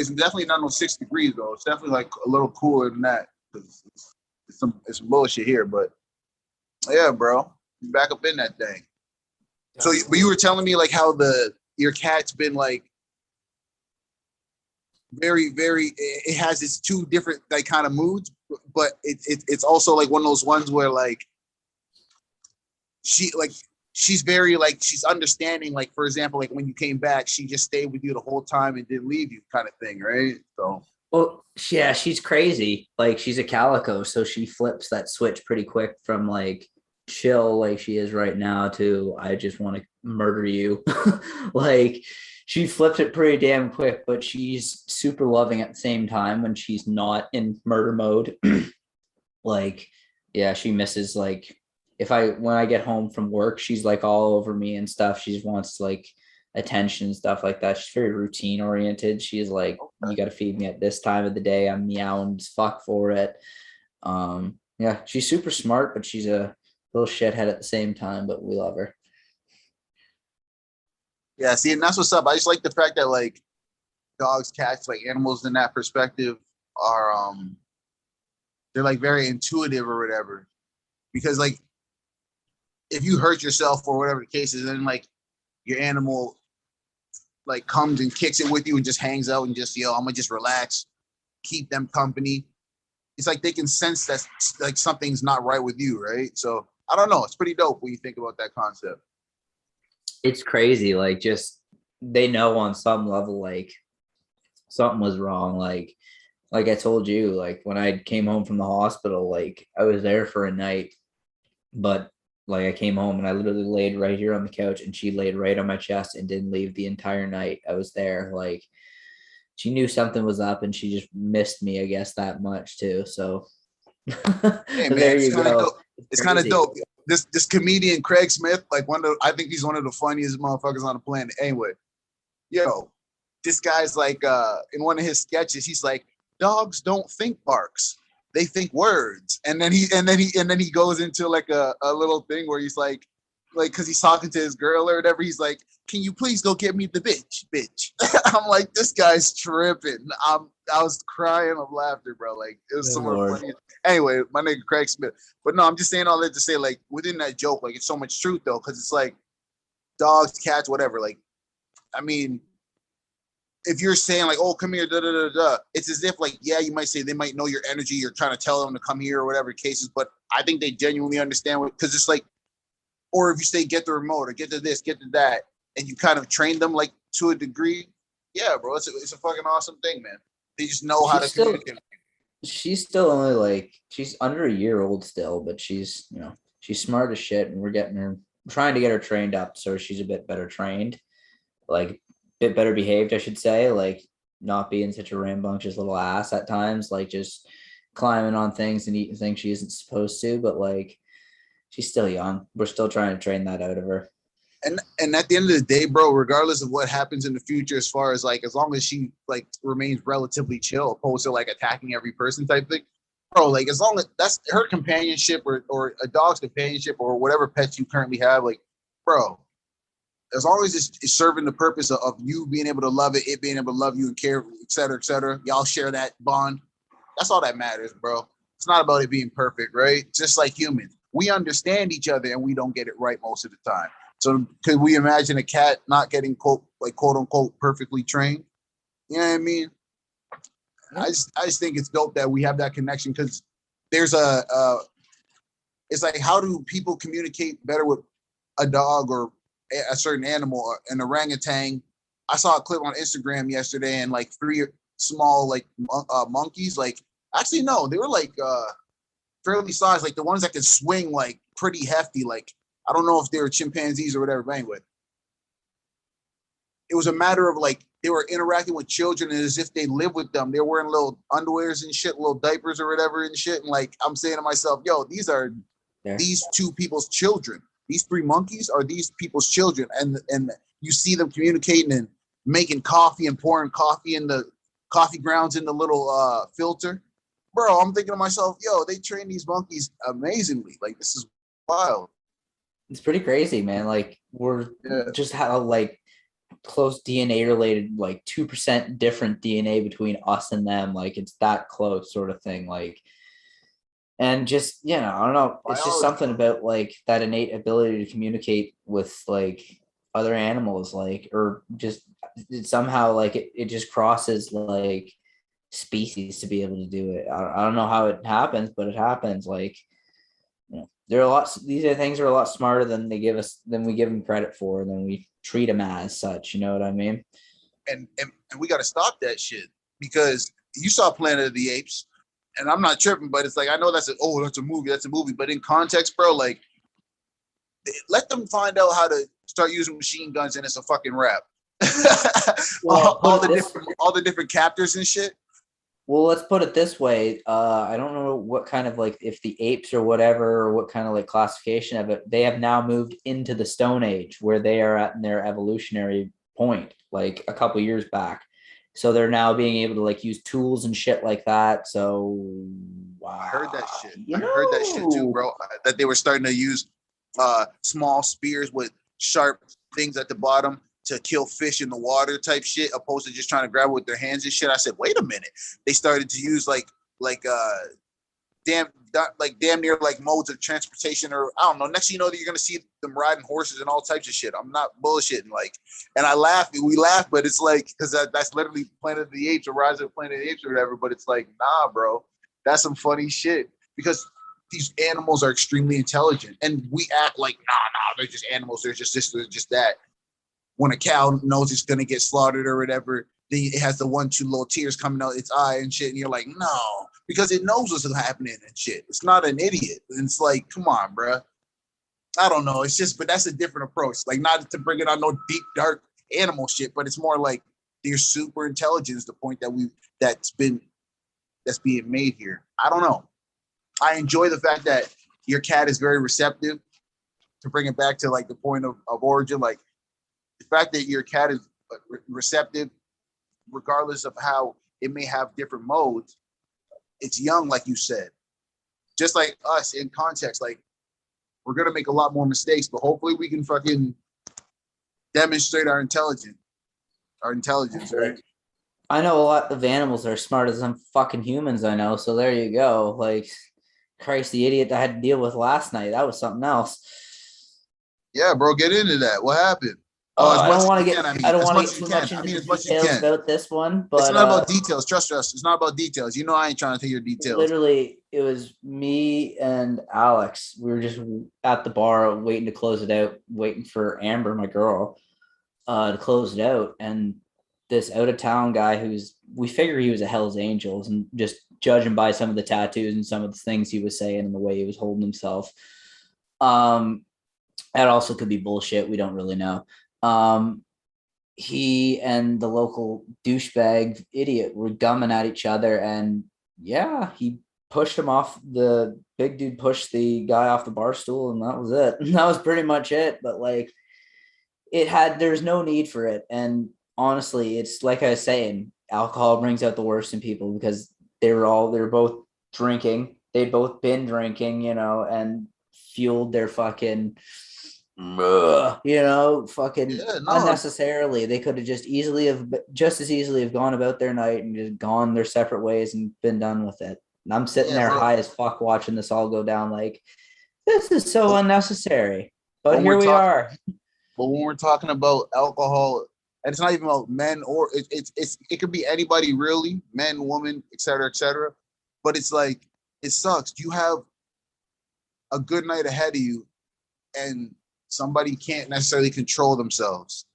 it's definitely not no 6 degrees though. It's definitely like a little cooler than that. It's some bullshit here, but yeah, bro, you back up in that thing. So, but you were telling me like how your cat's been like very. It has its two different like kind of moods, but it's also like one of those ones where like she's very like she's understanding. Like for example, like when you came back, she just stayed with you the whole time and didn't leave you, kind of thing, right? So. Well, yeah, she's crazy. Like she's a calico, so she flips that switch pretty quick from like chill like she is right now to I just want to murder you. Like she flips it pretty damn quick, but she's super loving at the same time when she's not in murder mode. Like, yeah, she misses like if I when I get home from work, she's like all over me and stuff. She just wants like attention, stuff like that. She's very routine oriented. She's like, you got to feed me at this time of the day. I'm meowing as fuck for it. Yeah, she's super smart, but she's a little shithead at the same time, but we love her. Yeah, see, and that's what's up. I just like the fact that like dogs, cats, like animals in that perspective are they're like very intuitive or whatever. Because like if you hurt yourself or whatever the case is, then like your animal like comes and kicks it with you and just hangs out and just I'm gonna just relax, keep them company. It's like they can sense that like something's not right with you, right? So I don't know. It's pretty dope when you think about that concept. It's crazy. Like just they know on some level like something was wrong. Like I told you, like when I came home from the hospital, like I was there for a night, but like I came home and I literally laid right here on the couch and she laid right on my chest and didn't leave the entire night. I was there. Like she knew something was up and she just missed me, I guess, that much too. So Hey man, there you go. It's kind of dope. This comedian Craig Smith, like I think he's one of the funniest motherfuckers on the planet. Anyway, yo, this guy's like in one of his sketches, he's like, dogs don't think barks, they think words. And then he goes into like a little thing where he's like because he's talking to his girl or whatever, he's like, can you please go get me the bitch? I'm like, this guy's tripping. I was crying of laughter, bro. Like it was some of the funniest. Anyway, my nigga Craig Smith. But no, I'm just saying all that to say, like, within that joke, like it's so much truth though, because it's like dogs, cats, whatever. Like, I mean, if you're saying like, oh, come here, da da da da, it's as if like, yeah, you might say they might know your energy. You're trying to tell them to come here or whatever cases, but I think they genuinely understand what, because it's like, or if you say get the remote or get to this, get to that, and you kind of train them like to a degree, yeah, bro, it's a fucking awesome thing, man. They just know how to communicate. She's still only like she's under a year old still, but she's she's smart as shit, and we're getting her trying to get her trained up so she's a bit better trained, like a bit better behaved, I should say, like not being such a rambunctious little ass at times, like just climbing on things and eating things she isn't supposed to, but like she's still young. We're still trying to train that out of her. And at the end of the day, bro, regardless of what happens in the future, as far as like as long as she like remains relatively chill, opposed to like attacking every person type thing, bro, like as long as that's her companionship or a dog's companionship or whatever pets you currently have, like, bro, as long as it's serving the purpose of you being able to love it being able to love you and care, et cetera, y'all share that bond. That's all that matters, bro. It's not about it being perfect, right? Just like humans, we understand each other and we don't get it right most of the time. So could we imagine a cat not getting quote unquote perfectly trained? You know what I mean? I just think it's dope that we have that connection, because there's it's like, how do people communicate better with a dog or a certain animal, an orangutan? I saw a clip on Instagram yesterday, and like 3 small like monkeys, like actually no, they were like fairly sized, like the ones that could swing like pretty hefty, like I don't know if they were chimpanzees or whatever, but anyway, it was a matter of like they were interacting with children as if they live with them. They're wearing little underwears and shit, little diapers or whatever and shit. And like I'm saying to myself, yo, these are these 2 people's children. These 3 monkeys are these people's children, and you see them communicating and making coffee and pouring coffee in the coffee grounds in the little filter. Bro, I'm thinking to myself, yo, they train these monkeys amazingly. Like this is wild. It's pretty crazy, man. Like we're just how like close DNA related, like 2% different DNA between us and them. Like it's that close sort of thing. Like, and just, you know, I don't know. It's just Biology. something about like that innate ability to communicate with like other animals, like, or just somehow like it just crosses like species to be able to do it. I don't know how it happens, but it happens. Like, you know, they're a lot. These are things are a lot smarter than we give them credit for, and then we treat them as such. You know what I mean? And we got to stop that shit because you saw Planet of the Apes, and I'm not tripping, but it's like I know that's a movie, but in context, bro, like let them find out how to start using machine guns and it's a fucking rap. Well, all the different captors and shit. Well, let's put it this way. I don't know what kind of like if the apes or whatever, or what kind of like classification of it. They have now moved into the Stone Age where they are at their evolutionary point, like a couple years back. So they're now being able to like use tools and shit like that. So wow, I heard that shit. Heard that shit too, bro. That they were starting to use small spears with sharp things at the bottom to kill fish in the water type shit, opposed to just trying to grab it with their hands and shit. I said, wait a minute. They started to use like damn near like modes of transportation, or I don't know. Next thing you know, you're gonna see them riding horses and all types of shit. I'm not bullshitting. Like, and we laugh, but it's like because that's literally Planet of the Apes or Rise of the Planet of the Apes or whatever. But it's like, nah, bro, that's some funny shit because these animals are extremely intelligent, and we act like nah, they're just animals. They're just this, they're just that. When a cow knows it's gonna get slaughtered or whatever, then it has the 1-2 little tears coming out its eye and shit, and you're like, no, because it knows what's happening and shit. It's not an idiot. And it's like, come on, bro. I don't know. It's just, but that's a different approach. Like, not to bring it on no deep, dark animal shit, but it's more like they're super intelligent is the point that's being made here. I don't know. I enjoy the fact that your cat is very receptive. To bring it back to like the point of origin, like the fact that your cat is receptive, regardless of how it may have different modes, it's young, like you said. Just like us in context, like we're gonna make a lot more mistakes, but hopefully we can fucking demonstrate our intelligence. Right? I know a lot of animals are smarter than some fucking humans I know, so there you go. Like, Christ, the idiot I had to deal with last night, that was something else. Yeah, bro, get into that. What happened? I don't want to get too much into the details about this one, but it's not about details. Trust us, it's not about details. You know, I ain't trying to take your details. Literally, it was me and Alex. We were just at the bar waiting to close it out, waiting for Amber, my girl, to close it out. And this out of town guy we figure he was a Hell's Angels, and just judging by some of the tattoos and some of the things he was saying and the way he was holding himself. That also could be bullshit. We don't really know. He and the local douchebag idiot were gumming at each other, and yeah, he pushed him off. The big dude pushed the guy off the bar stool, and that was it. And that was pretty much it. But like, there's no need for it. And honestly, it's like I was saying, alcohol brings out the worst in people because they were both drinking. They'd both been drinking, you know, and fueled their fucking unnecessarily. They could have just as easily have gone about their night and just gone their separate ways and been done with it. And I'm sitting there high as fuck watching this all go down, like, this is so unnecessary. But here we are. But when we're talking about alcohol, and it's not even about men, or it could be anybody really, men, women, etc., etc. But it's like, it sucks. You have a good night ahead of you, and somebody can't necessarily control themselves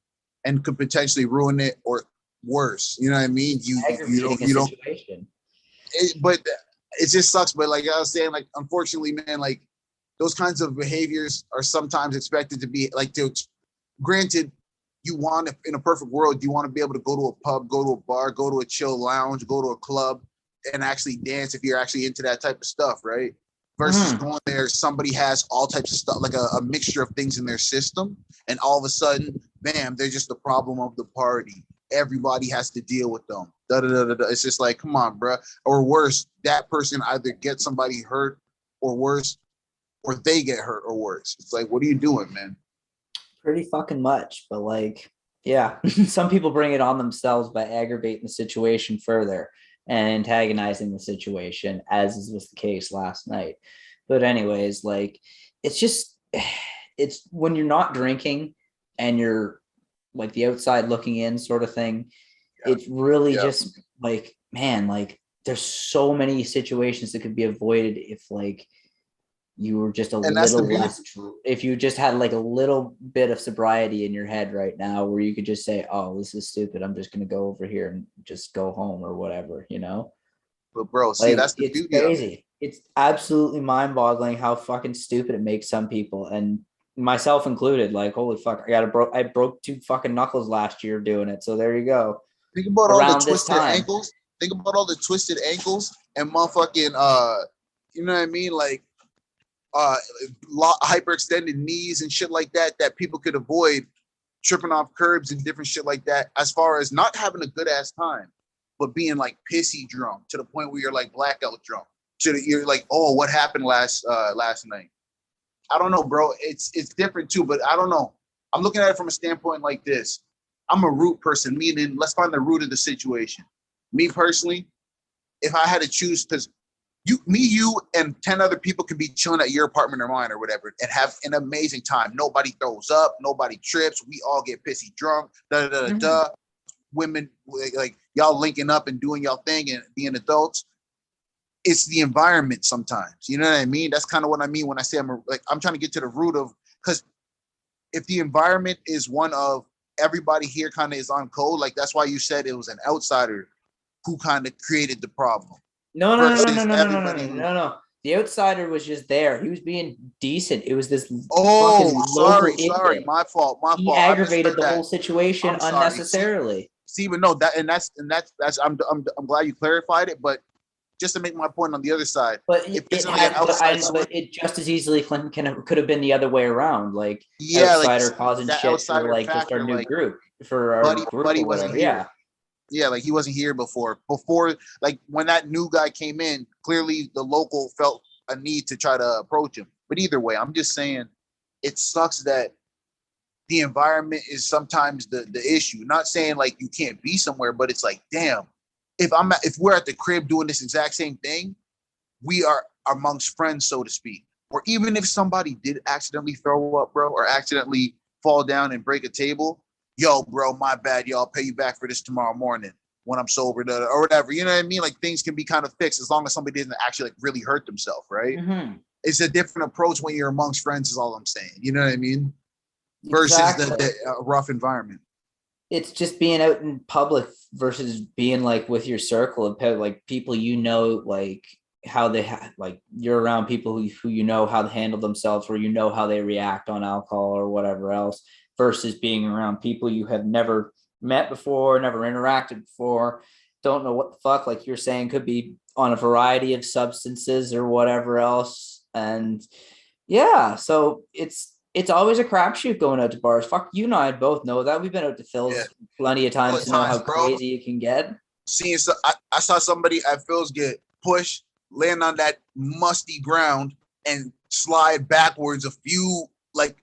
and could potentially ruin it, or worse. You know what I mean? You don't. But it just sucks. But like I was saying, like, unfortunately, man, like those kinds of behaviors are sometimes expected to be like, granted, you want, in a perfect world, you want to be able to go to a pub, go to a bar, go to a chill lounge, go to a club, and actually dance if you're actually into that type of stuff, right? Versus going there, somebody has all types of stuff, like a mixture of things in their system, and all of a sudden, bam, they're just the problem of the party. Everybody has to deal with them. It's just like, come on, bro. Or worse, that person either gets somebody hurt, or worse, or they get hurt, or worse. It's like, what are you doing, man? Pretty fucking much. But like, Yeah. Some people bring it on themselves by aggravating the situation further and antagonizing the situation, as was the case last night. But, anyways, like, it's just, it's when you're not drinking and you're like the outside looking in sort of thing, Yeah, it's really yeah. just like, man, like, there's so many situations that could be avoided if, like, you were just a And that's the little beauty. less if you just had like a little bit of sobriety in your head right now where you could just say, oh, this is stupid, I'm just going to go over here and just go home or whatever, But bro, see, like, that's the it's beauty of it. crazy. It's absolutely mind-boggling how fucking stupid it makes some people, and myself included. Like, holy fuck, I broke two fucking knuckles last year doing it, so there you go. Think about all the Around this twisted time. ankles. Think about all the twisted ankles and motherfucking you know what I mean? Like uh hyperextended knees and shit like that that people could avoid tripping off curbs and different shit like that, as far as not having a good ass time, but being like pissy drunk to the point where you're like blackout drunk. So that you're like, oh, what happened last night? I don't know, bro. It's different too, but I don't know. I'm looking at it from a standpoint like this. I'm a root person, meaning let's find the root of the situation. Me personally, if I had to choose, because you, and 10 other people could be chilling at your apartment or mine or whatever and have an amazing time. Nobody throws up, nobody trips. We all get pissy drunk. Da da da Mhm. da. Women like y'all linking up and doing y'all thing and being adults. It's the environment sometimes. You know what I mean? That's kind of what I mean when I say I'm trying to get to the root of, because if the environment is one of everybody here kind of is on code, like that's why you said it was an outsider who kind of created the problem No, no, no, no, versus no, no, no, no, everybody no, who. no, no. The outsider was just there. He was being decent. It was this Oh, fucking local sorry, idiot. my fault, my He fault. I aggravated misheard the that. whole situation I'm sorry. unnecessarily. See, but no, that's. I'm glad you clarified it, but just to make my point on the other side, But if it it's like an had, outside but source, it just as easily could have been the other way around, like yeah, like outsider causing that shit for outsider like just our factor, new like group, for our group buddy or wasn't whatever. here. Yeah. Yeah, like he wasn't here before like when that new guy came in, clearly the local felt a need to try to approach him. But either way, I'm just saying it sucks that the environment is sometimes the issue. Not saying like you can't be somewhere, but it's like, damn, if we're at the crib doing this exact same thing, we are amongst friends, so to speak. Or even if somebody did accidentally throw up, bro, or accidentally fall down and break a table, yo, bro, my bad, yo, I'll pay you back for this tomorrow morning when I'm sober, or whatever. You know what I mean? Like things can be kind of fixed as long as somebody didn't actually like really hurt themselves, right? Mm-hmm. It's a different approach when you're amongst friends, is all I'm saying. You know what I mean? Versus the Exactly. rough environment. It's just being out in public versus being like with your circle of like people, like how they like you're around people who how to handle themselves, or how they react on alcohol or whatever else, versus being around people you have never met before, never interacted before, don't know what the fuck, like you're saying, could be on a variety of substances or whatever else. And yeah, so it's always a crapshoot going out to bars. Fuck, you and I both know that. We've been out to Yeah. Phil's plenty of All times the to know times, how bro. crazy it can get. Seeing so, I saw somebody at Phil's get pushed, land on that musty ground, and slide backwards a few like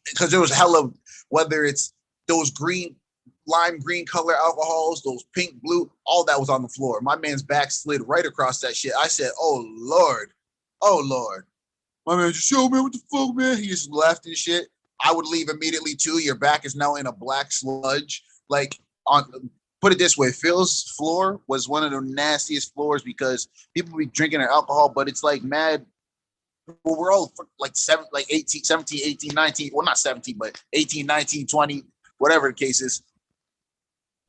because there was hella, whether it's those lime green color alcohols, those pink blue, all that was on the floor. My man's back slid right across that shit. I said, "Oh Lord, oh Lord." My man just, yo, man, what the fuck, man? He just left and shit. I would leave immediately too. Your back is now in a black sludge. Like on put it this way, Phil's floor was one of the nastiest floors because people be drinking their alcohol, but it's like mad. Well, we're all like 18, 17, 18, 19. Well, not 17, but 18, 19, 20, whatever the case is,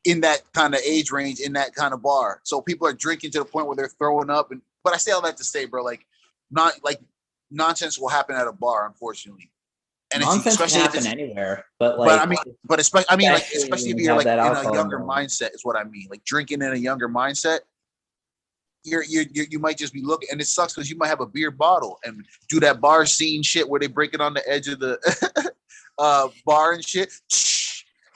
in that kind of age range, in that kind of bar. So people are drinking to the point where they're throwing up. And but I say all that to say, bro, like not like nonsense will happen at a bar, unfortunately. And if you, Nonsense can especially if happen it's, anywhere, but but like I mean, like, especially especially when if you you're have like that in a alcohol younger involved. mindset, is what I mean. Like drinking in a younger mindset, you might just be looking, and it sucks because you might have a beer bottle and do that bar scene shit where they break it on the edge of the bar and shit.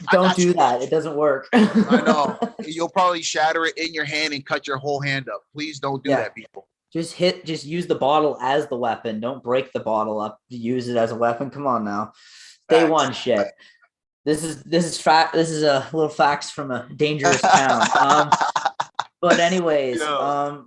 I Don't got you, do that. bitch. It doesn't work. I know. You'll probably shatter it in your hand and cut your whole hand up. Please don't do Yeah. that, people. Just use the bottle as the weapon. Don't break the bottle up. Use it as a weapon. Come on now. Day Facts. one shit. This is a little facts from a dangerous town. But anyways, Yeah.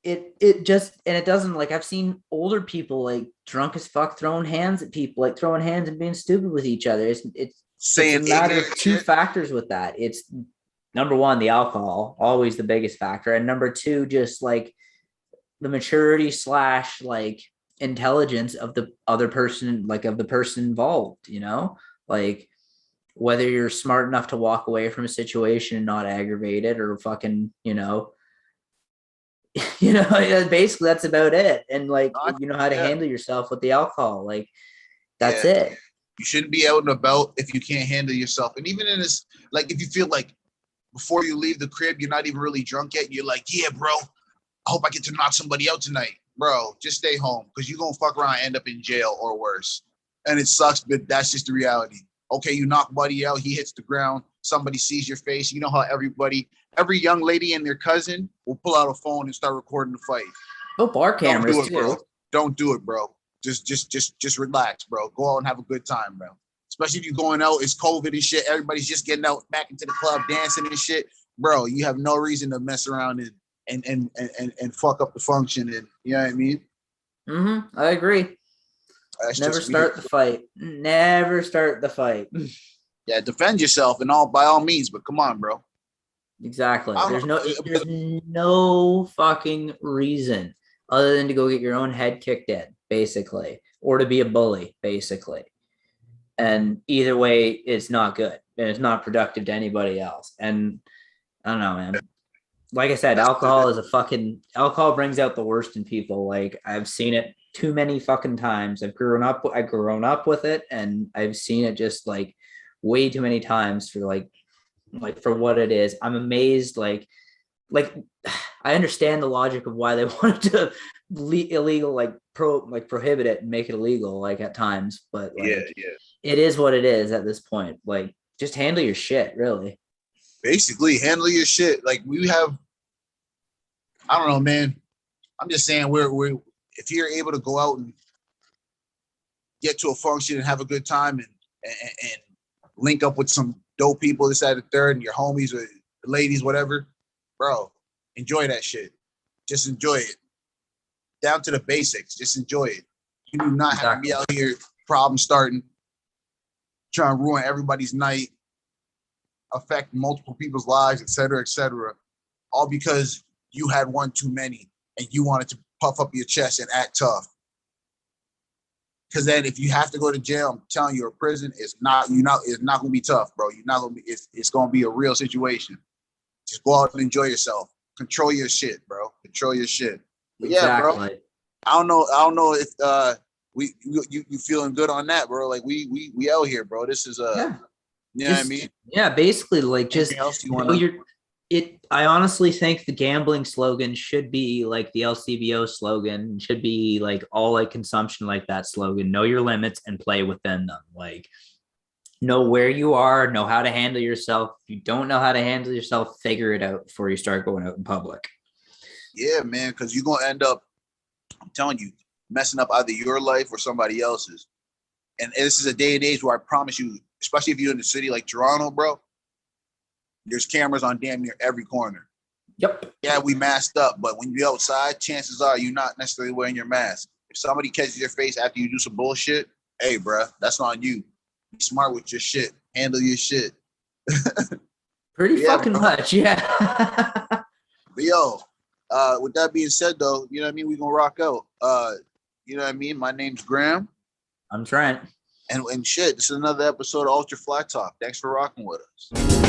it just, and it doesn't, like, I've seen older people like drunk as fuck throwing hands at people, like throwing hands and being stupid with each other. It's a Saying matter of ignorant two shit. factors with that. It's number one, the alcohol, always the biggest factor, and number two, just like the maturity slash like intelligence of the other person, like of the person involved, like whether you're smart enough to walk away from a situation and not aggravate it, or fucking, basically that's about it. And like, how to Yeah, handle yourself with the alcohol, like that's yeah. it. You shouldn't be out and about if you can't handle yourself. And even in this, like, if you feel like before you leave the crib, you're not even really drunk yet, and you're like, yeah, bro, I hope I get to knock somebody out tonight. Bro, just stay home because you're going to fuck around and end up in jail or worse. And it sucks, but that's just the reality. Okay, you knock buddy out, he hits the ground, somebody sees your face. You know how every young lady and their cousin will pull out a phone and start recording the fight. Oh, bar cameras Don't do it, too. bro. Don't do it, bro. Just relax, bro. Go out and have a good time, bro. Especially if you're going out, it's COVID and shit. Everybody's just getting out back into the club, dancing and shit. Bro, you have no reason to mess around and fuck up the function. And you know what I mean? I agree. That's Never just start the fight. Never start the fight. Yeah, defend yourself and all by all means, but come on, bro. Exactly. There's no fucking reason other than to go get your own head kicked in, basically, or to be a bully, basically. And either way, it's not good and it's not productive to anybody else. And I don't know, man. Like I said, alcohol brings out the worst in people. Like I've seen it too many fucking times. I've grown up with it, and I've seen it just like way too many times for like for what it is. I'm amazed. Like I understand the logic of why they wanted to illegal, like prohibit it and make it illegal, like at times, but like yeah. it is what it is at this point. Like just handle your shit, really. Basically, handle your shit. Like we have, I don't know, man. I'm just saying we're if you're able to go out and get to a function and have a good time and link up with some dope people, this, that, the third, and your homies or ladies, whatever, bro, enjoy that shit. Just enjoy it. Down to the basics. Just enjoy it. You do not have to be out here problem starting, trying to ruin everybody's night, affect multiple people's lives, et cetera, all because you had one too many and you wanted to puff up your chest and act tough. Because then if you have to go to jail, I'm telling you, or prison, it's not gonna be tough, bro. You're not gonna be, it's gonna be a real situation. Just go out and enjoy yourself. Control your shit, bro. Control your shit. But yeah, bro. I don't know if you feeling good on that, bro. Like we out here, bro. This is yeah. You know what I mean? Yeah, basically, like just I honestly think the gambling slogan should be like the LCBO slogan, should be like all like consumption like that slogan. Know your limits and play within them. Like know where you are, know how to handle yourself. If you don't know how to handle yourself, figure it out before you start going out in public. Yeah, man, because you're gonna end up, I'm telling you, messing up either your life or somebody else's. And this is a day and age where I promise you, especially if you're in a city like Toronto, bro, there's cameras on damn near every corner. Yep. Yeah, we masked up, but when you're outside, chances are you're not necessarily wearing your mask. If somebody catches your face after you do some bullshit, hey, bro, that's on you. Be smart with your shit. Handle your shit. Pretty fucking much, yeah. But yo, with that being said, though, you know what I mean? We're gonna rock out. You know what I mean? My name's Graham. I'm Trent. And shit, this is another episode of Ultra Fly Talk. Thanks for rocking with us.